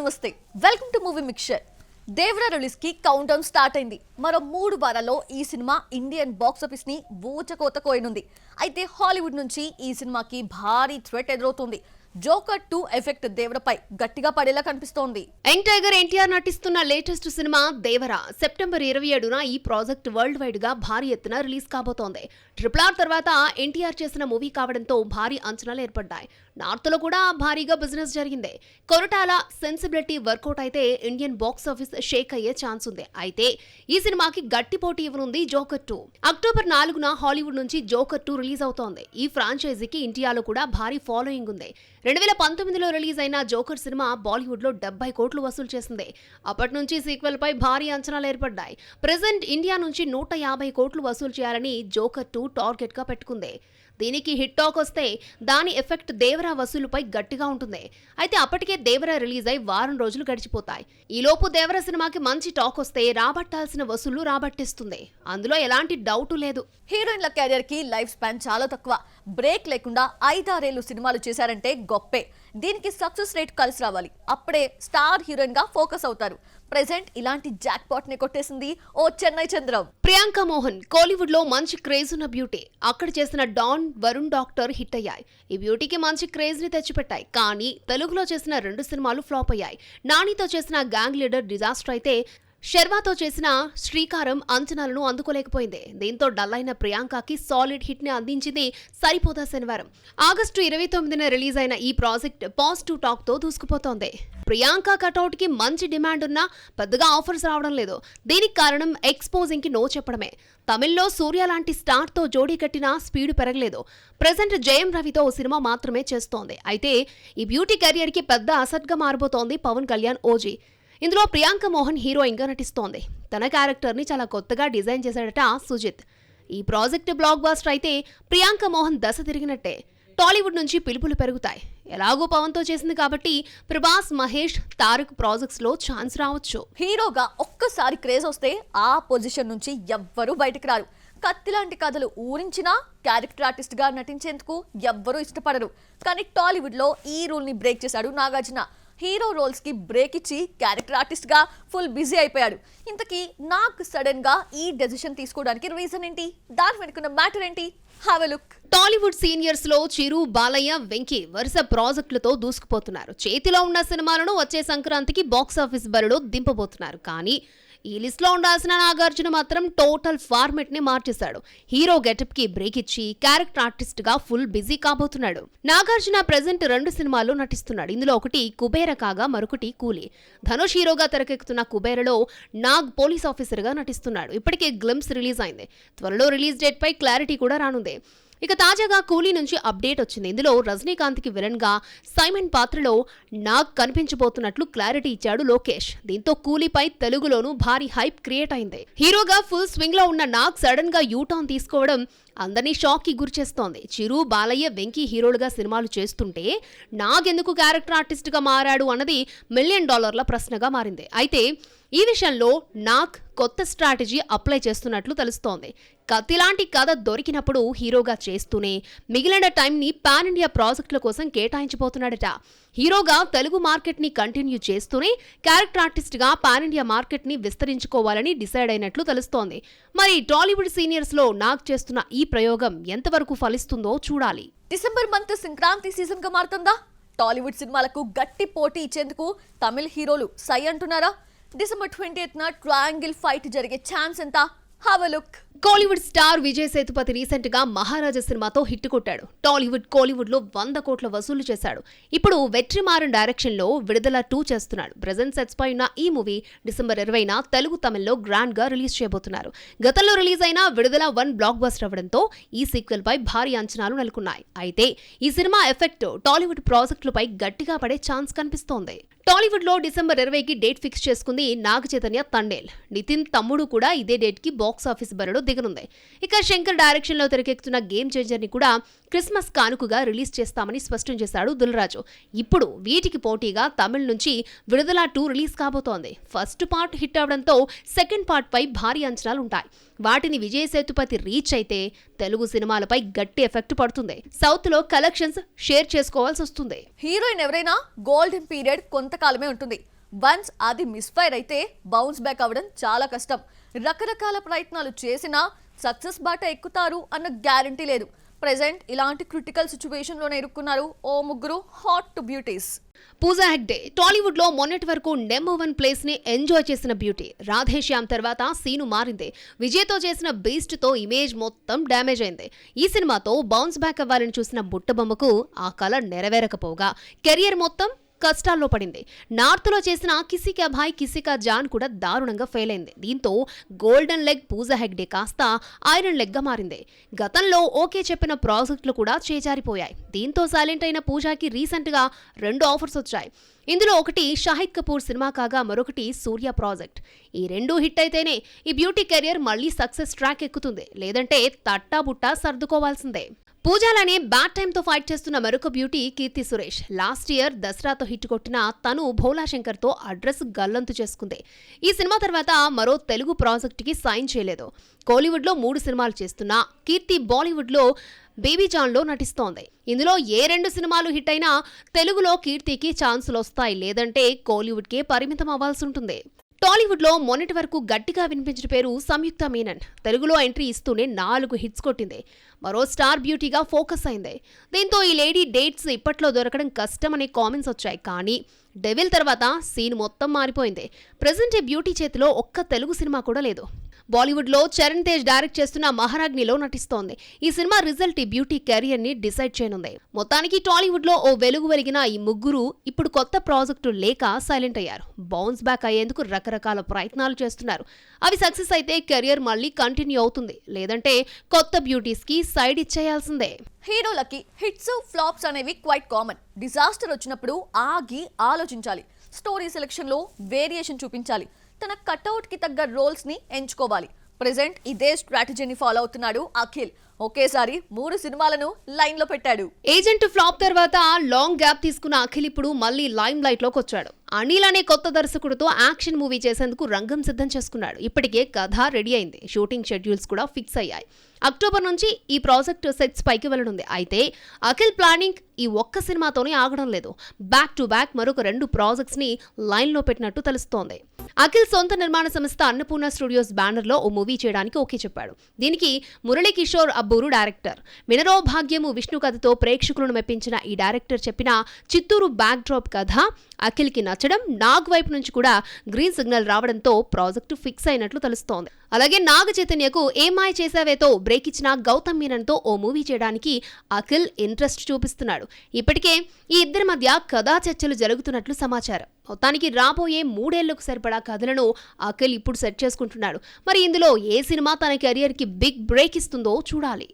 నమస్తే welcome to movie mixture. Devara release కి count down start అయింది. మరో 3 వారాల్లో ఈ సినిమా ఇండియన్ బాక్స్ ఆఫీస్ ని ఊచకోత కోయనుంది. అయితే హాలీవుడ్ నుంచి ఈ సినిమాకి భారీ థ్రెట్ ఎదురవుతుంది. జోకర్ 2 ఎఫెక్ట్ దేవరపై గట్టిగా పడేలా కనిపిస్తోంది. యంగ్ టైగర్ ఎన్టీఆర్ నటిస్తున్న లేటెస్ట్ సినిమా దేవరా సెప్టెంబర్ 27న ఈ ప్రాజెక్ట్ వరల్డ్ వైడ్ గా భారీ ఎత్తున రిలీజ్ కాబోతోంది. RRR తర్వాత ఎన్టీఆర్ చేసిన మూవీ కావడంతో భారీ అంచనాలు ఏర్పడ్డాయి. నార్త్ లో కూడా భారీగా బిజినెస్ జరిగింది. కొరటాల సెన్సిబిలిటీ వర్కౌట్ అయితే ఇండియన్ బాక్స్ ఆఫీస్ షేక్ అయ్యే ఛాన్స్ ఉంది. అయితే ఈ సినిమాకి గట్టి పోటీ ఇవ్వనుంది జోకర్ 2. అక్టోబర్ 4న హాలీవుడ్ నుంచి జోకర్ 2 రిలీజ్ అవుతోంది. ఈ ఫ్రాంచైజీకి ఇండియాలో కూడా భారీ ఫాలోయింగ్ ఉంది. 2019లో రిలీజ్ అయిన జోకర్ సినిమా బాలీవుడ్ లో 70 కోట్లు వసూలు చేసింది. అప్పటి నుంచి సీక్వెల్ పై భారీ అంచనాలు ఏర్పడ్డాయి. ప్రెజెంట్ ఇండియా నుంచి 150 కోట్లు వసూలు చేయాలని జోకర్ 2 టార్గెట్ గా పెట్టుకుంది. దీనికి హిట్ టాక్ వస్తే దాని ఎఫెక్ట్ దేవరా వసూలుపై గట్టిగా ఉంటుంది. అయితే అప్పటికే దేవరా రిలీజ్ అయి వారం రోజులు గడిచిపోతాయి. ఈలోపు దేవరా సినిమాకి మంచి టాక్ వస్తే రాబట్టాల్సిన వసూళ్లు రాబట్టేస్తుంది. అందులో ఎలాంటి డౌట్ లేదు. హీరోయిన్ల కెరియర్ కి లైఫ్ స్పాన్ చాలా తక్కువ. బ్రేక్ లేకుండా 5-6 ఏళ్లు సినిమాలు చేశారంటే గొప్పే. దీనికి సక్సెస్ రేట్ కలిసి రావాలి. అప్పుడే స్టార్ హీరోయిన్ గా ఫోకస్ అవుతారు. ప్రెజెంట్ ఇలాంటి జాక్ పాట్ ని కొట్టేసింది ఓ చెన్నై చంద్రం. ప్రియాంక మోహన్ కోలీవుడ్ లో మంచి క్రేజ్ ఉన్న బ్యూటీ. అక్కడ చేసిన డాన్, వరుణ్ డాక్టర్ హిట్ అయ్యాయి. ఈ బ్యూటీకి మంచి క్రేజ్ ని తెచ్చిపెట్టాయి. కానీ తెలుగులో చేసిన 2 సినిమాలు ఫ్లాప్ అయ్యాయి. నానితో చేసిన గ్యాంగ్ లీడర్ డిజాస్టర్ అయితే శర్వాతో చేసిన శ్రీకారం అంచనాలను అందుకోలేకపోయింది. దీంతో డల్ అయిన ప్రియాంకకి సాలిడ్ హిట్ ని అందించింది సరిపోదా శనివారం. ఆగస్టు 29న రిలీజ్ అయిన ఈ ప్రాజెక్ట్ పాజిటివ్ టాక్ తో దూసుకుపోతోంది. ప్రియాంక కటౌట్ కి మంచి డిమాండ్ ఉన్నా పెద్దగా ఆఫర్స్ రావడం లేదు. దీనికి కారణం ఎక్స్పోజింగ్ కి నో చెప్పడమే. తమిళ్లో సూర్య లాంటి స్టార్ తో జోడీ కట్టినా స్పీడ్ పెరగలేదు. ప్రెజెంట్ జయం రవితో ఓ సినిమా మాత్రమే చేస్తోంది. అయితే ఈ బ్యూటీ కెరియర్ కి పెద్ద అసెట్ గా మారిపోతోంది పవన్ కళ్యాణ్ ఓజీ. ఇందులో ప్రియాంక మోహన్ హీరోయిన్ గా నటిస్తోంది. తన క్యారెక్టర్ ని చాలా కొత్తగా డిజైన్ చేశాడట సుజిత్. ఈ ప్రాజెక్ట్ బ్లాక్ బస్టర్ అయితే ప్రియాంక మోహన్ దశ తిరిగినట్టే. టాలీవుడ్ నుంచి పిలుపులు పెరుగుతాయి. ఎలాగో పవన్ తో చేసింది కాబట్టి ప్రభాస్, మహేష్, తారక్ ప్రాజెక్ట్స్ లో ఛాన్స్ రావచ్చు. హీరోగా ఒక్కసారి క్రేజ్ వస్తే ఆ పొజిషన్ నుంచి ఎవ్వరూ బయటకు రారు. కత్తి లాంటి కథలు ఊరించినా క్యారెక్టర్ ఆర్టిస్ట్ గా నటించేందుకు ఎవ్వరూ ఇష్టపడరు. కానీ టాలీవుడ్ లో ఈ రూల్ ని బ్రేక్ చేశాడు నాగార్జున. హీరో రోల్స్ కి బ్రేక్ ఇచ్చి క్యారెక్టర్ ఆర్టిస్ట్ గా ఫుల్ బిజీ అయిపోయాడు. ఇంతకీ నాకు సడన్ గా ఈ డెసిషన్ తీసుకోవడానికి రీజన్ ఏంటి? దాని వెనుకున్న మ్యాటర్ ఏంటి? Have a look. Tollywood seniors లో చిరు, బాలయ్య, వెంకీ వరుస ప్రాజెక్టులతో దూసుకుపోతున్నారు. చేతిలో ఉన్న సినిమాలను వచ్చే సంక్రాంతికి బాక్స్ ఆఫీస్ బరిలో దింపబోతున్నారు. కానీ ఈ లిస్ట్ లో ఉండాల్సిన నాగార్జున మాత్రం టోటల్ ఫార్మెట్ ని మార్చేశాడు. హీరో గెటప్ కి బ్రేక్ ఇచ్చి క్యారెక్టర్ ఆర్టిస్ట్ గా ఫుల్ బిజీ కాబోతున్నాడు. నాగార్జున ప్రెజెంట్ 2 సినిమాల్లో నటిస్తున్నాడు. ఇందులో ఒకటి కుబేర కాగా మరొకటి కూలీ. ధనుష్ హీరోగా తెరకెక్కుతున్న కుబేరలో నాగ్ పోలీస్ ఆఫీసర్ గా నటిస్తున్నాడు. ఇప్పటికే గ్లింప్స్ రిలీజ్ అయింది. త్వరలో రిలీజ్ డేట్ పై క్లారిటీ కూడా రానుంది. ఇక తాజాగా కూలీ నుంచి అప్డేట్ వచ్చింది. ఇందులో రజనీకాంత్ కి విలన్ గా సైమన్ పాత్రలో నాగ్ కనిపించబోతున్నట్లు క్లారిటీ ఇచ్చాడు లోకేష్. దీంతో కూలీపై తెలుగులోనూ భారీ హైప్ క్రియేట్ అయింది. హీరోగా ఫుల్ స్వింగ్ లో ఉన్న నాగ్ సడన్ గా యూటర్న్ తీసుకోవడం అందరినీ షాక్ కి గురి చేస్తోంది. చిరు, బాలయ్య, వెంకీ హీరోలుగా సినిమాలు చేస్తుంటే నాగ్ ఎందుకు క్యారెక్టర్ ఆర్టిస్ట్ గా మారాడు అన్నది $1 మిలియన్ ప్రశ్నగా మారింది. అయితే ఈ విషయంలో నాగ్ కొత్త స్ట్రాటజీ అప్లై చేస్తున్నట్లు తెలుస్తోంది. కత్తిలాంటి కథ దొరికినప్పుడు హీరోగా చేస్తూనే మిగిలిన టైంని పాన్ ఇండియా ప్రాజెక్టుల కోసం కేటాయించబోతున్నాడట. హీరోగా తెలుగు మార్కెట్ ని కంటిన్యూ చేస్తూనే క్యారెక్టర్ ఆర్టిస్ట్ గా పాన్ ఇండియా మార్కెట్ ని విస్తరించుకోవాలని డిసైడ్ అయినట్లు తెలుస్తోంది. మరి టాలీవుడ్ సీనియర్స్ లో నాగ్ చేస్తున్న ఈ ప్రయోగం ఎంతవరకు ఫలిస్తుందో చూడాలి. డిసెంబర్ మంత్ సంక్రాంతి సీజన్ గా మారుతుందా? టాలీవుడ్ సినిమాలకు గట్టి పోటీ ఇచ్చేందుకు తమిళ హీరోలు సై అంటున్నారా? డిసెంబర్ 20న ట్రయాంగిల్ ఫైట్ జరిగే ఛాన్స్ ఎంత? Have a look. Kollywood star Vijay Sethupathi recent గా మహారాజా సినిమాతో హిట్ కొట్టాడు. కోలీవుడ్ లో 100 కోట్ల వసూలు చేశాడు. ఇప్పుడు వెట్రిమారన్ డైరెక్షన్ లో విడుదల 2 చేస్తున్నాడు. ప్రెజెంట్ సెట్స్ పై ఉన్న ఈ మూవీ డిసెంబర్ 20న తెలుగు, తమిళ్లో గ్రాండ్ గా రిలీజ్ చేయబోతున్నారు. గతంలో రిలీజ్ అయిన విడుదల 1 బ్లాక్ బస్టర్ అవ్వడంతో ఈ సీక్వెల్ పై భారీ అంచనాలు నెలకొన్నాయి. అయితే ఈ సినిమా ఎఫెక్ట్ టాలీవుడ్ ప్రాజెక్టులపై గట్టిగా పడే ఛాన్స్ కనిపిస్తోంది. టాలీవుడ్ లో డిసెంబర్ 20కి డేట్ ఫిక్స్ చేసుకుంది నాగ చైతన్య తండేల్. నితిన్ తమ్ముడు కూడా ఇదే డేట్ కి బాక్స్ ఆఫీస్ బరిలో దిగనుంది. ఇక శంకర్ డైరెక్షన్ లో తెరకెక్కుతున్న గేమ్ చేంజర్ ని కూడా క్రిస్మస్ కానుకగా రిలీజ్ చేస్తామని స్పష్టం చేశాడు దిల్ రాజు. ఇప్పుడు వీటికి పోటీగా తమిళ నుంచి విడుదల 2 రిలీజ్ కాబోతోంది. ఫస్ట్ పార్ట్ హిట్ అవడంతో సెకండ్ పార్ట్ పై భారీ అంచనాలు ఉంటాయి. వాటిని విజయ్ సేతుపతి రీచ్ అయితే తెలుగు సినిమాలపై గట్టి ఎఫెక్ట్ పడుతుంది. సౌత్ లో కలెక్షన్స్ షేర్ చేసుకోవాల్సి వస్తుంది. హీరోయిన్ ఎవరైనా గోల్డెన్ పీరియడ్ కొంతకాలమే ఉంటుంది. వన్స్ అది మిస్ఫైర్ అయితే బౌన్స్ బ్యాక్ అవ్వడం చాలా కష్టం. రకరకాల ప్రయత్నాలు చేసినా సక్సెస్ బాట ఎక్కుతారు అన్న గ్యారంటీ లేదు. ప్రెజెంట్ ఇలాంటి క్రిటికల్ సిచ్యువేషన్లోనే ఇరుక్కున్నారు ఓ ముగ్గురు హాట్ బ్యూటీస్. పూజా హెగ్డే టాలీవుడ్ లో మొన్నటి వరకు నెంబర్ 1 ప్లేస్ ని ఎంజాయ్ చేసిన బ్యూటీ. రాధేశ్యామ్ తర్వాత సీను మారింది. విజయ్ తో చేసిన బీస్ట్ తో ఇమేజ్ మొత్తం డ్యామేజ్ అయింది. ఈ సినిమాతో బౌన్స్ బ్యాక్ అవ్వాలని చూసిన బుట్టబొమ్మకు ఆ కల నెరవేరకపోగా కెరియర్ మొత్తం కష్టాల్లో పడింది. నార్త్ లో చేసిన కిసీ కా భాయ్ కిసీ కా జాన్ కూడా దారుణంగా ఫెయిల్ అయింది. దీంతో గోల్డెన్ లెగ్ పూజా హెగ్డే కాస్త ఐరన్ లెగ్ గా మారింది. గతంలో ఓకే చెప్పిన ప్రాజెక్టులు కూడా చేజారిపోయాయి. దీంతో సైలెంట్ అయిన పూజాకి రీసెంట్ గా 2 ఆఫర్స్ వచ్చాయి. ఇందులో ఒకటి షాహిద్ కపూర్ సినిమా కాగా మరొకటి సూర్య ప్రాజెక్ట్. ఈ 2 హిట్ అయితేనే ఈ బ్యూటీ కెరియర్ మళ్లీ సక్సెస్ ట్రాక్ ఎక్కుతుంది. లేదంటే తట్టాబుట్టా సర్దుకోవాల్సిందే. పూజాలనే బ్యాడ్ టైమ్ తో ఫైట్ చేస్తున్న మరొక beauty Keerthy Suresh. Last year దసరాతో hit కొట్టిన తను భోలా శంకర్ తో అడ్రస్ గల్లంతు చేసుకుంది. ఈ సినిమా తర్వాత మరో తెలుగు ప్రాజెక్ట్ కి సైన్ చేయలేదు. కోలీవుడ్ లో 3 సినిమాలు చేస్తున్నా కీర్తి బాలీవుడ్ లో బేబీ జాన్ లో నటిస్తోంది. ఇందులో ఏ 2 సినిమాలు హిట్ అయినా తెలుగులో కీర్తికి ఛాన్సులు వస్తాయి. లేదంటే కోలీవుడ్ కే పరిమితం అవ్వాల్సి ఉంటుంది. టాలీవుడ్ లో మొన్నటి వరకు గట్టిగా వినిపించిన పేరు సంయుక్త మీనన్. తెలుగులో ఎంట్రీ ఇస్తూనే 4 హిట్స్ కొట్టింది. మరో స్టార్ బ్యూటీగా ఫోకస్ అయింది. దీంతో ఈ లేడీ డేట్స్ ఇప్పట్లో దొరకడం కష్టమనే కామెంట్స్ వచ్చాయి. కానీ డెవిల్ తర్వాత సీన్ మొత్తం మారిపోయింది. ప్రెజెంట్ ఈ బ్యూటీ చేతిలో ఒక్క తెలుగు సినిమా కూడా లేదు. బాలీవుడ్ లో చరణ్ తేజ్ డైరెక్ట్ చేస్తున్న మహారాజ్నిలో నటిస్తోంది. ఈ సినిమా రిజల్ట్ ఈ బ్యూటీ కెరియర్ ని డిసైడ్ చేయనుంది. మొత్తానికి టాలీవుడ్ లో ఓ వెలుగు వెలిగిన ఈ ముగ్గురు ఇప్పుడు కొత్త ప్రాజెక్టు లేక సైలెంట్ అయ్యారు. బౌన్స్ బ్యాక్ అయ్యేందుకు రకరకాల ప్రయత్నాలు చేస్తున్నారు. అవి సక్సెస్ అయితే కెరియర్ మళ్ళీ కంటిన్యూ అవుతుంది. లేదంటే కొత్త బ్యూటీస్ కి సైడ్ ఇచ్చేయాల్సిందే. హీరోలకి హిట్స్ ఫ్లాప్స్ అనేవి క్వైట్ కామన్. డిజాస్టర్ వచ్చినప్పుడు ఆగి ఆలోచించాలి. స్టోరీ సెలెక్షన్ లో వేరియేషన్ చూపించాలి. తన కట్అవుట్ కి తగ్గ రోల్స్ ని ఎంచుకోవాలి. ప్రెజెంట్ ఇదే స్ట్రాటజీని ఫాలో అవుతున్నాడు అఖిల్. ఒకేసారి 3 సినిమాలను లైన్ లో పెట్టాడు. ఏజెంట్ ఫ్లాప్ తర్వాత లాంగ్ గ్యాప్ తీసుకున్న అఖిల్ ఇప్పుడు మళ్ళీ లైమ్ లైట్ లోకి వచ్చాడు. అనిల్ అనే కొత్త దర్శకుడితో యాక్షన్ మూవీ చేసేందుకు రంగం సిద్ధం చేసుకున్నాడు. ఇప్పటికే కథ రెడీ అయింది. షూటింగ్ షెడ్యూల్స్ కూడా ఫిక్స్ అయ్యాయి. అక్టోబర్ నుంచి ఈ ప్రాజెక్ట్ సెట్స్ పైకి వెళ్లనుంది. అయితే అఖిల్ ప్లానింగ్ ఈ ఒక్క సినిమాతోనే ఆగడం లేదు. బ్యాక్ టు బ్యాక్ మరొక 2 ప్రాజెక్ట్స్ ని లైన్ లో పెట్టినట్టు తెలుస్తోంది. అఖిల్ సొంత నిర్మాణ సంస్థ అన్నపూర్ణ స్టూడియోస్ బ్యానర్ లో ఓ మూవీ చేయడానికి ఓకే చెప్పాడు. దీనికి మురళీ కిషోర్ అబ్బూరు డైరెక్టర్. వినరో భాగ్యము విష్ణు కథతో ప్రేక్షకులను మెప్పించిన ఈ డైరెక్టర్ చెప్పిన చిత్తూరు బ్యాక్ డ్రాప్ కథ అఖిల్ కి నచ్చడం, నాగ్ వైపు నుంచి కూడా గ్రీన్ సిగ్నల్ రావడంతో ప్రాజెక్టు ఫిక్స్ అయినట్లు తెలుస్తోంది. అలాగే నాగ చైతన్యకు ఏమాయ్ చేసావేతో బ్రేక్ ఇచ్చిన గౌతమ్ మీనన్తో ఓ మూవీ చేయడానికి అఖిల్ ఇంట్రెస్ట్ చూపిస్తున్నాడు. ఇప్పటికే ఈ ఇద్దరి మధ్య కథా చర్చలు జరుగుతున్నట్లు సమాచారం. మొత్తానికి రాబోయే 3 ఏళ్లకు సరిపడా కథలను అఖిల్ ఇప్పుడు సెట్ చేసుకుంటున్నాడు. మరి ఇందులో ఏ సినిమా తన కెరియర్ కి బిగ్ బ్రేక్ ఇస్తుందో చూడాలి.